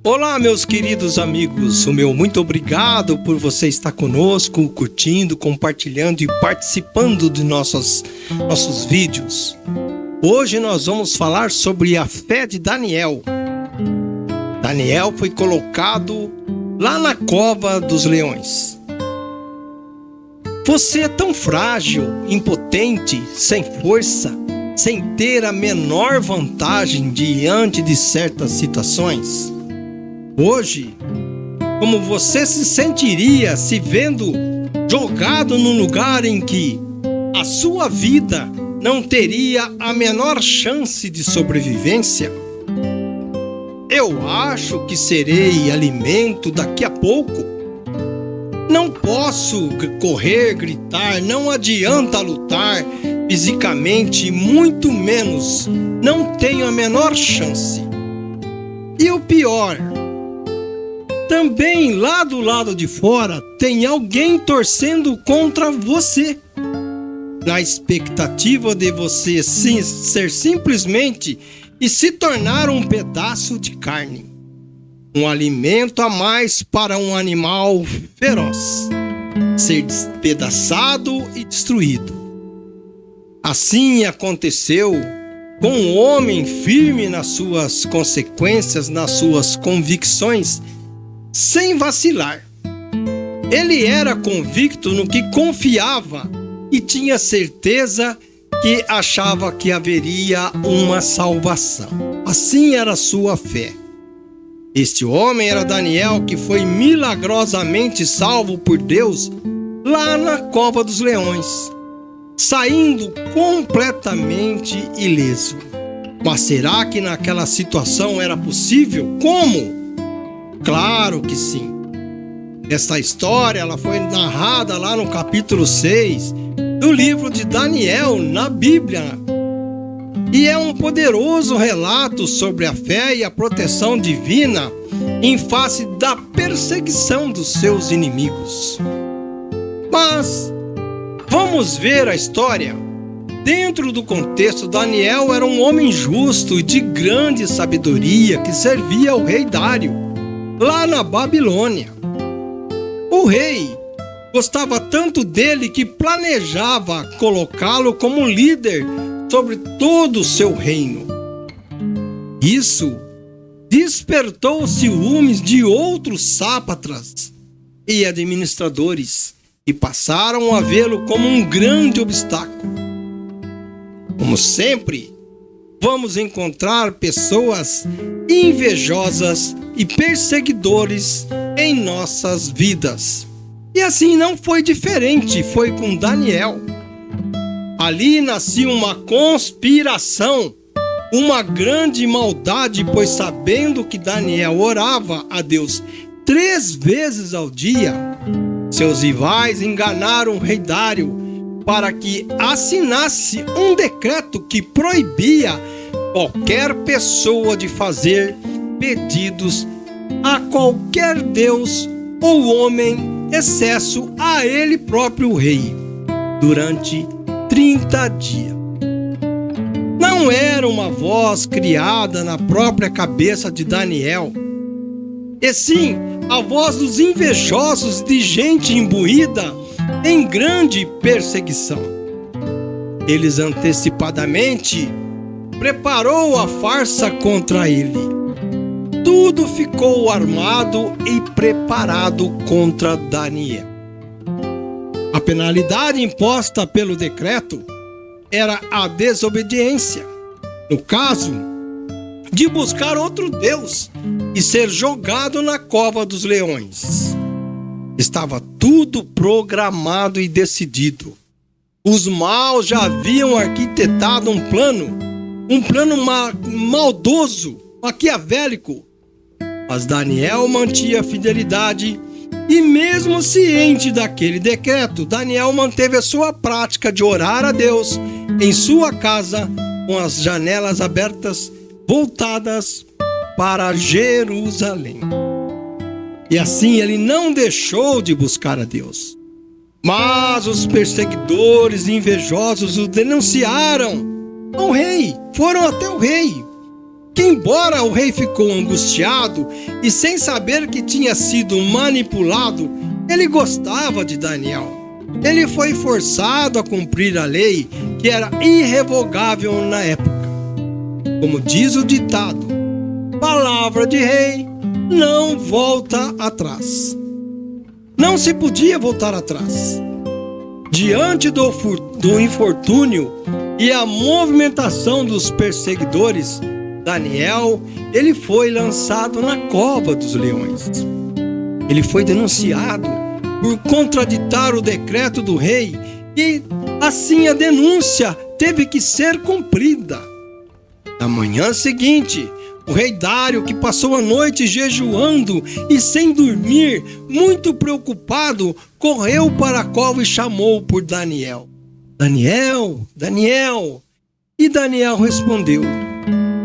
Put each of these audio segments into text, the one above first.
Olá, meus queridos amigos, o meu muito obrigado por você estar conosco, curtindo, compartilhando e participando de nossos vídeos. Hoje nós vamos falar sobre a fé de Daniel. Daniel foi colocado lá na cova dos leões. Você é tão frágil, impotente, sem força, sem ter a menor vantagem diante de certas situações. Hoje, como você se sentiria se vendo jogado num lugar em que a sua vida não teria a menor chance de sobrevivência? Eu acho que serei alimento daqui a pouco. Não posso correr, gritar, não adianta lutar fisicamente, muito menos. Não tenho a menor chance. E o pior, também lá do lado de fora tem alguém torcendo contra você, na expectativa de você ser simplesmente e se tornar um pedaço de carne, um alimento a mais para um animal feroz, ser despedaçado e destruído. Assim aconteceu com um homem firme nas suas consequências, nas suas convicções, sem vacilar. Ele era convicto no que confiava e tinha certeza que achava que haveria uma salvação. Assim era a sua fé. Este homem era Daniel, que foi milagrosamente salvo por Deus lá na cova dos leões, saindo completamente ileso. Mas será que naquela situação era possível? Como? Claro que sim. Essa história ela foi narrada lá no capítulo 6 do livro de Daniel na Bíblia. E é um poderoso relato sobre a fé e a proteção divina em face da perseguição dos seus inimigos. Mas vamos ver a história. Dentro do contexto, Daniel era um homem justo e de grande sabedoria que servia ao rei Dário, lá na Babilônia. O rei gostava tanto dele que planejava colocá-lo como líder sobre todo o seu reino. Isso despertou os ciúmes de outros sátrapas e administradores, que passaram a vê-lo como um grande obstáculo. Como sempre, vamos encontrar pessoas invejosas e perseguidores em nossas vidas. E assim não foi diferente, foi com Daniel. Ali nascia uma conspiração, uma grande maldade, pois sabendo que Daniel orava a Deus 3 vezes ao dia, seus rivais enganaram o rei Dário para que assinasse um decreto que proibia qualquer pessoa de fazer pedidos a qualquer deus ou homem, excesso a ele próprio rei, durante 30 dias. Não era uma voz criada na própria cabeça de Daniel, e sim a voz dos invejosos, de gente imbuída em grande perseguição. Eles antecipadamente preparou a farsa contra ele. Tudo ficou armado e preparado contra Daniel. A penalidade imposta pelo decreto era a desobediência, no caso de buscar outro Deus e ser jogado na cova dos leões. Estava tudo programado e decidido. Os maus já haviam arquitetado um plano maldoso, maquiavélico. Mas Daniel mantinha a fidelidade e, mesmo ciente daquele decreto, Daniel manteve a sua prática de orar a Deus em sua casa, com as janelas abertas, voltadas para Jerusalém. E assim ele não deixou de buscar a Deus. Mas os perseguidores invejosos o denunciaram ao rei, foram até o rei. que, embora o rei ficou angustiado e sem saber que tinha sido manipulado, ele gostava de Daniel. Ele foi forçado a cumprir a lei que era irrevogável na época. Como diz o ditado, palavra de rei não volta atrás. Não se podia voltar atrás. Diante do infortúnio e a movimentação dos perseguidores, Daniel, ele foi lançado na cova dos leões. Ele foi denunciado por contraditar o decreto do rei e, assim, a denúncia teve que ser cumprida. Na manhã seguinte, o rei Dário, que passou a noite jejuando e sem dormir, muito preocupado, correu para a cova e chamou por Daniel. Daniel, Daniel! E Daniel respondeu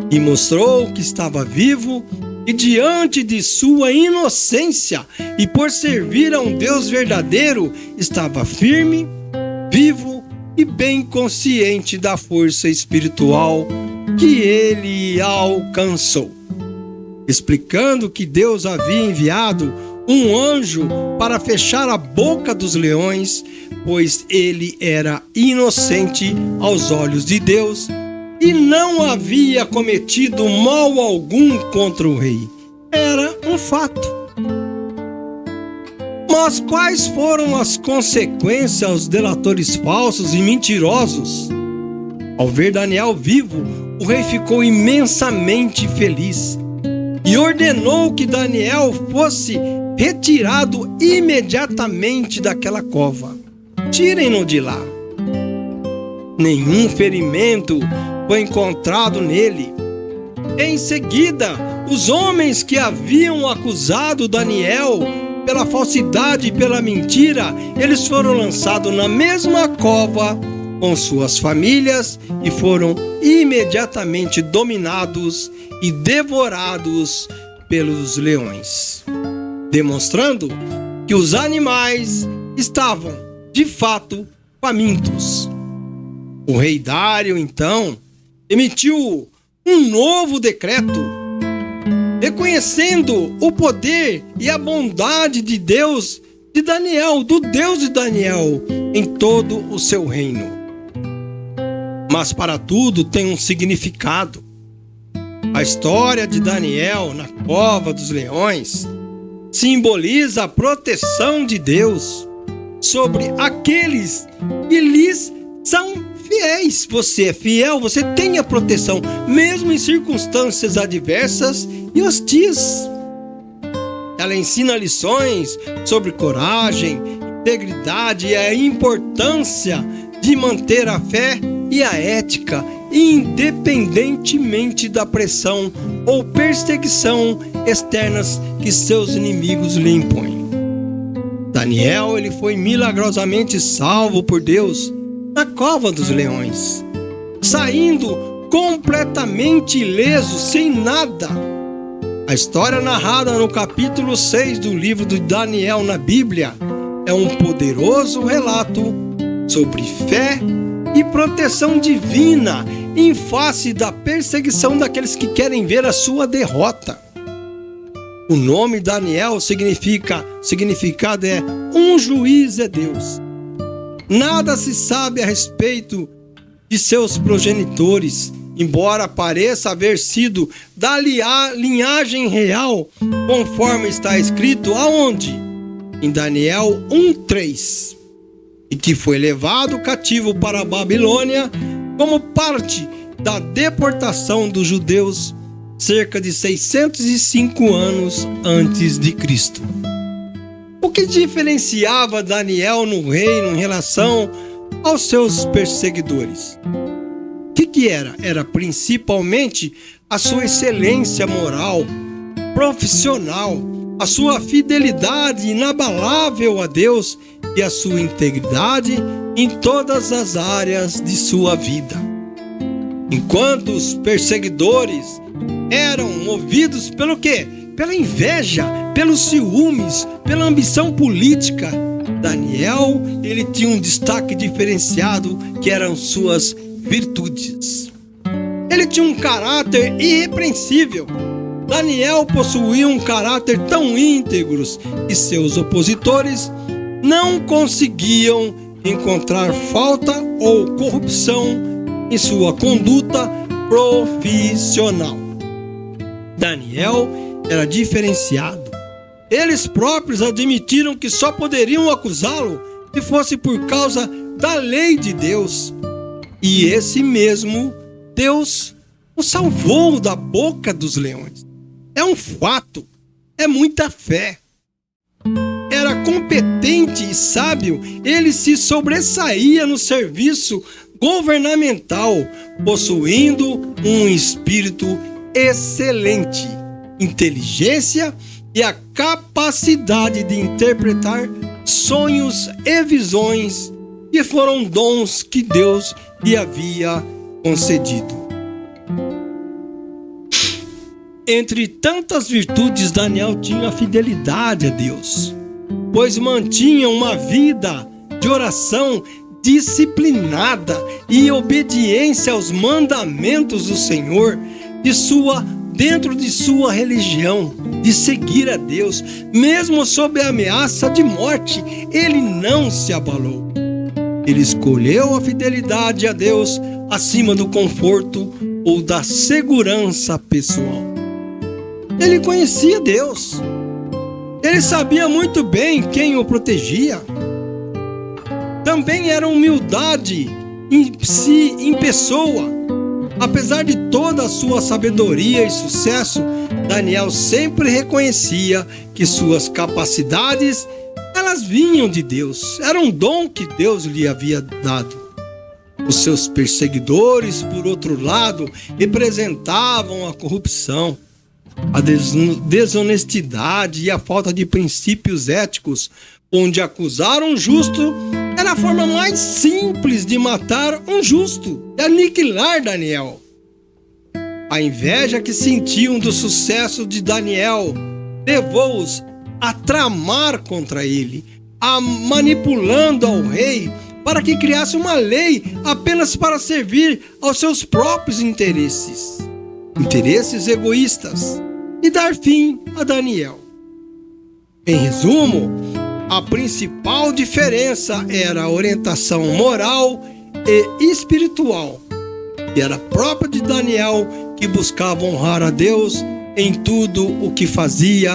e mostrou que estava vivo e, diante de sua inocência e por servir a um Deus verdadeiro, estava firme, vivo e bem consciente da força espiritual que ele alcançou, explicando que Deus havia enviado um anjo para fechar a boca dos leões, pois ele era inocente aos olhos de Deus e não havia cometido mal algum contra o rei. Era um fato. Mas quais foram as consequências aos delatores falsos e mentirosos? Ao ver Daniel vivo, o rei ficou imensamente feliz e ordenou que Daniel fosse retirado imediatamente daquela cova. Tirem-no de lá. Nenhum ferimento foi encontrado nele. Em seguida, os homens que haviam acusado Daniel pela falsidade e pela mentira, eles foram lançados na mesma cova com suas famílias e foram imediatamente dominados e devorados pelos leões, demonstrando que os animais estavam, de fato, famintos. O rei Dário, então, emitiu um novo decreto, reconhecendo o poder e a bondade de Deus de Daniel, do Deus de Daniel, em todo o seu reino. Mas para tudo tem um significado. A história de Daniel na cova dos leões simboliza a proteção de Deus sobre aqueles que lhes são fiéis. Você é fiel, você tem a proteção, mesmo em circunstâncias adversas e hostis. Ela ensina lições sobre coragem, integridade e a importância de manter a fé e a ética, independentemente da pressão ou perseguição externas que seus inimigos lhe impõem. Daniel, ele foi milagrosamente salvo por Deus na cova dos leões, saindo completamente ileso, sem nada. A história narrada no capítulo 6 do livro de Daniel na Bíblia é um poderoso relato sobre fé e proteção divina em face da perseguição daqueles que querem ver a sua derrota. O nome Daniel significado é um juiz é Deus. Nada se sabe a respeito de seus progenitores, embora pareça haver sido da linhagem real, conforme está escrito aonde? Em Daniel 1:3. E que foi levado cativo para a Babilônia como parte da deportação dos judeus cerca de 605 anos antes de Cristo. O que diferenciava Daniel no reino em relação aos seus perseguidores? O que era? Era principalmente a sua excelência moral, profissional, a sua fidelidade inabalável a Deus e a sua integridade em todas as áreas de sua vida. Enquanto os perseguidores eram movidos pelo quê? Pela inveja, pelos ciúmes, pela ambição política, Daniel, ele tinha um destaque diferenciado que eram suas virtudes. Ele tinha um caráter irrepreensível. Daniel possuía um caráter tão íntegro que seus opositores não conseguiam encontrar falta ou corrupção em sua conduta profissional. Daniel era diferenciado. Eles próprios admitiram que só poderiam acusá-lo se fosse por causa da lei de Deus. E esse mesmo Deus o salvou da boca dos leões. É um fato, é muita fé. Era competente e sábio, ele se sobressaía no serviço governamental, possuindo um espírito excelente, inteligência e a capacidade de interpretar sonhos e visões, que foram dons que Deus lhe havia concedido. Entre tantas virtudes, Daniel tinha a fidelidade a Deus, pois mantinha uma vida de oração disciplinada e obediência aos mandamentos do Senhor dentro de sua religião, de seguir a Deus. Mesmo sob a ameaça de morte, ele não se abalou. Ele escolheu a fidelidade a Deus acima do conforto ou da segurança pessoal. Ele conhecia Deus. Ele sabia muito bem quem o protegia. Também era humildade em pessoa. Apesar de toda a sua sabedoria e sucesso, Daniel sempre reconhecia que suas capacidades, elas vinham de Deus. Era um dom que Deus lhe havia dado. Os seus perseguidores, por outro lado, representavam a corrupção, a desonestidade e a falta de princípios éticos, onde acusar um justo era a forma mais simples de matar um justo, de aniquilar Daniel. A inveja que sentiam do sucesso de Daniel levou-os a tramar contra ele, manipulando ao rei para que criasse uma lei apenas para servir aos seus próprios interesses egoístas, e dar fim a Daniel. Em resumo, a principal diferença era a orientação moral e espiritual, que era própria de Daniel, que buscava honrar a Deus em tudo o que fazia,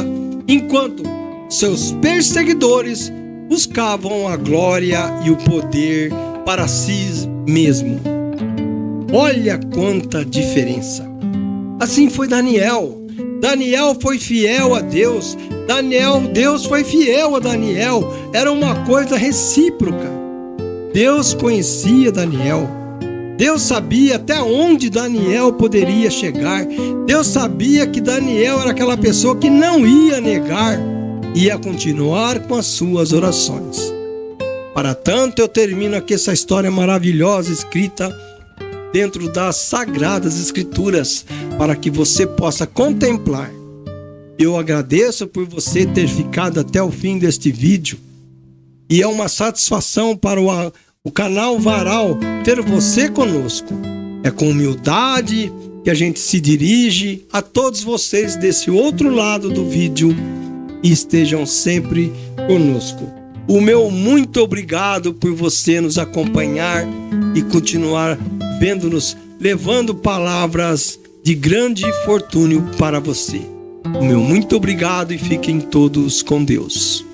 enquanto seus perseguidores buscavam a glória e o poder para si mesmo. Olha quanta diferença! Assim foi Daniel. Daniel foi fiel a Deus. Deus foi fiel a Daniel. Era uma coisa recíproca. Deus conhecia Daniel. Deus sabia até onde Daniel poderia chegar. Deus sabia que Daniel era aquela pessoa que não ia negar, ia continuar com as suas orações. Para tanto, eu termino aqui essa história maravilhosa escrita dentro das Sagradas Escrituras, para que você possa contemplar. Eu agradeço por você ter ficado até o fim deste vídeo, e é uma satisfação para o canal Varal ter você conosco. É com humildade que a gente se dirige a todos vocês desse outro lado do vídeo, e estejam sempre conosco. O meu muito obrigado por você nos acompanhar e continuar vendo-nos, levando palavras de grande infortúnio para você. O meu muito obrigado e fiquem todos com Deus.